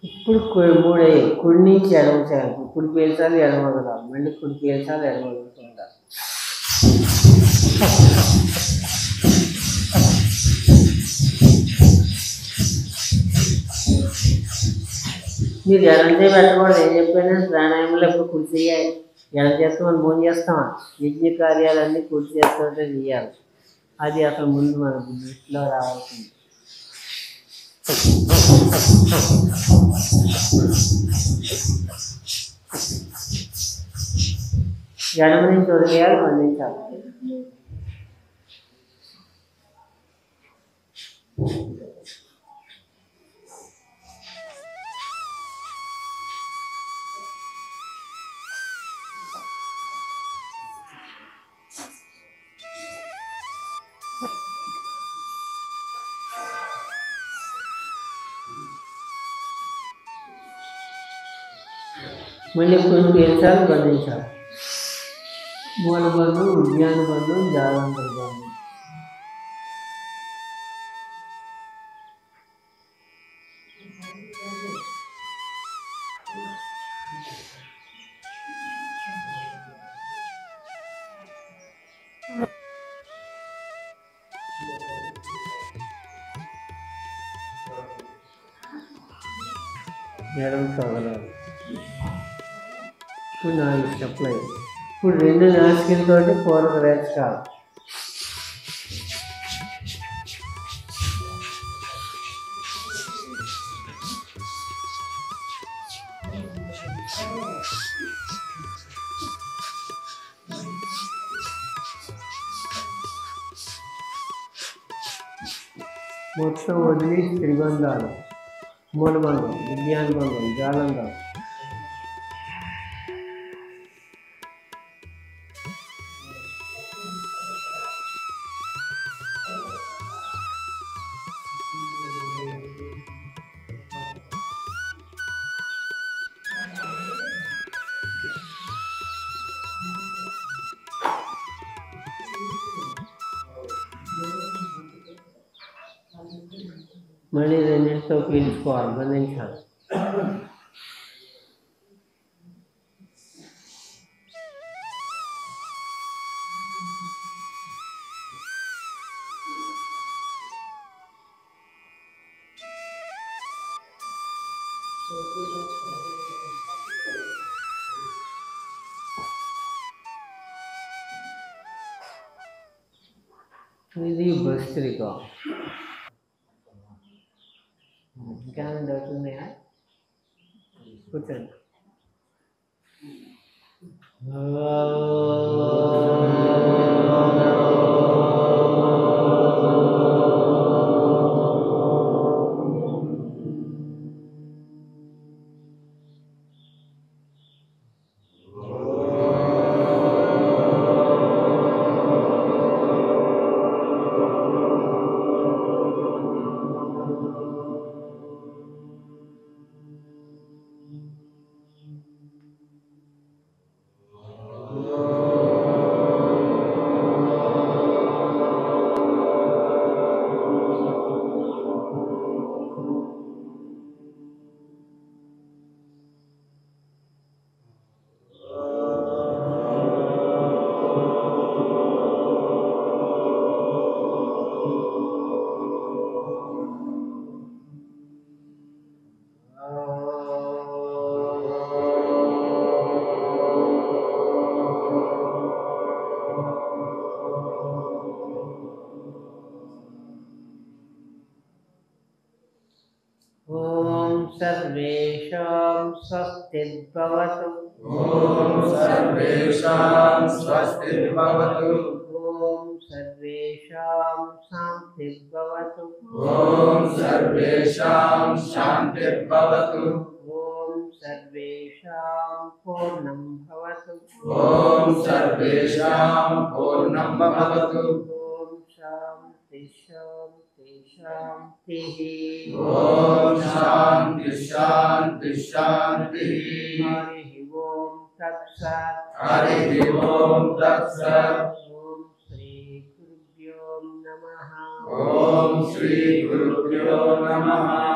Speaker 1: ఇప్పుడు మూడే, కుడి నుంచి ఎడమ చేయాలి. కుడి పీల్చాలి, ఎడమ వదలాలి, మళ్ళీ కుడి పీల్చాలి, ఎడమ వదులుతుండాలి. మీరు ఎడమ చేయి పెట్టకూడదు. ఏం చెప్పాను, ప్రాణాయామంలో ఎప్పుడు కుడి చేయాలి. ఎడమ చేస్తే మనం భోజనం చేస్తామా? యజ్ఞ కార్యాలన్నీ కుడి చేస్తుంటే చేయాలి. అది అసలు ముందు మన దృష్టిలో రావాల్సింది. ఎడమ నుంచి వదిలేయాలి, బంధించాలి. మళ్ళీ కుడి పీల్చాలి, బంధించాలి. మూలబంధం, ఉద్యాన బంధం, జాలంధర బంధం. ఎడమ వదలాలి. ఇప్పుడు 4 స్టెప్లు అయ్యి. ఇప్పుడు 2 నాసికలతోటి పూర్వక రేచకాలు. మొత్తం వదిలి త్రిబంధాలు, మూలబంధం, ఉద్యాన బంధం, జాలంధం. మళ్ళీ 2 పీల్చుకోవాలి, బంధించాలి. ఇది భస్త్రిక. ఇంకా డౌట్ ఉన్నాయా? కూర్చోండి. सर्वेषां स्वस्तिर्भवतु.
Speaker 3: ॐ सर्वेषां स्वस्तिर्भवतु.
Speaker 1: ॐ सर्वेषां शान्तिर्भवतु.
Speaker 3: ॐ सर्वेषां शान्तिर्भवतु.
Speaker 1: ॐ सर्वेषां पूर्णं भवतु.
Speaker 3: ॐ सर्वेषां पूर्णं भवतु.
Speaker 1: ॐ शान्ति शान्ति शान्तिः.
Speaker 3: ॐ शान्ति शान्ति शान्तिः.
Speaker 1: हरिः ओं तत्सत्.
Speaker 3: हरिः ओं तत्सत्.
Speaker 1: ॐ श्री गुरुभ्यो नमः.
Speaker 3: ॐ श्री गुरुभ्यो नमः.